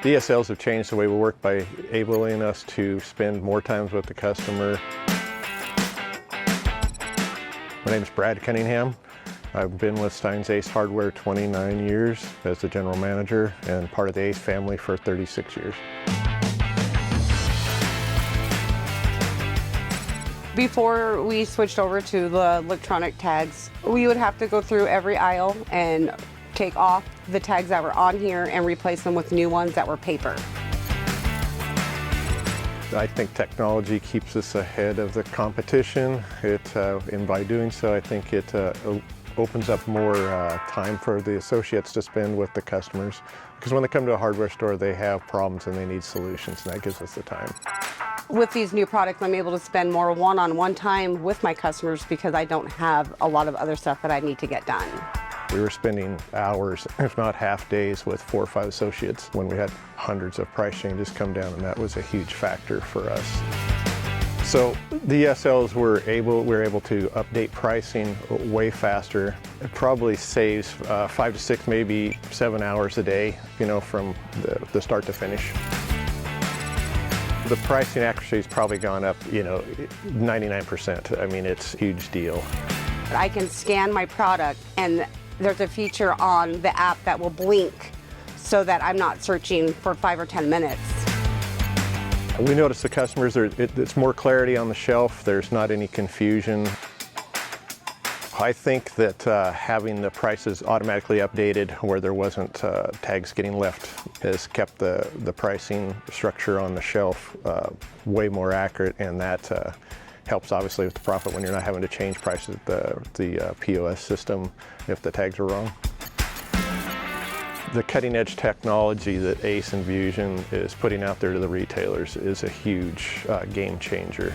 The ESLs have changed the way we work by enabling us to spend more time with the customer. My name is Brad Cunningham. I've been with Stein's Ace Hardware 29 years as the general manager and part of the Ace family for 36 years. Before we switched over to the electronic tags, we would have to go through every aisle and take off the tags that were on here and replace them with new ones that were paper. I think technology keeps us ahead of the competition. And by doing so, I think it opens up more time for the associates to spend with the customers. Because when they come to a hardware store, they have problems and they need solutions, and that gives us the time. With these new products, I'm able to spend more one-on-one time with my customers because I don't have a lot of other stuff that I need to get done. We were spending hours, if not half days, with 4 or 5 associates when we had hundreds of price changes come down, and that was a huge factor for us. So the ESLs were able to update pricing way faster. It probably saves 5 to 6, maybe 7 hours a day, from the start to finish. The pricing accuracy has probably gone up, 99%. I mean, it's a huge deal. I can scan my product, and there's a feature on the app that will blink so that I'm not searching for 5 or 10 minutes. We notice the customers, it's more clarity on the shelf. There's not any confusion. I think that having the prices automatically updated where there wasn't tags getting left has kept the pricing structure on the shelf way more accurate, and that helps obviously with the profit when you're not having to change prices at the POS system if the tags are wrong. The cutting edge technology that Ace and Vusion is putting out there to the retailers is a huge game changer.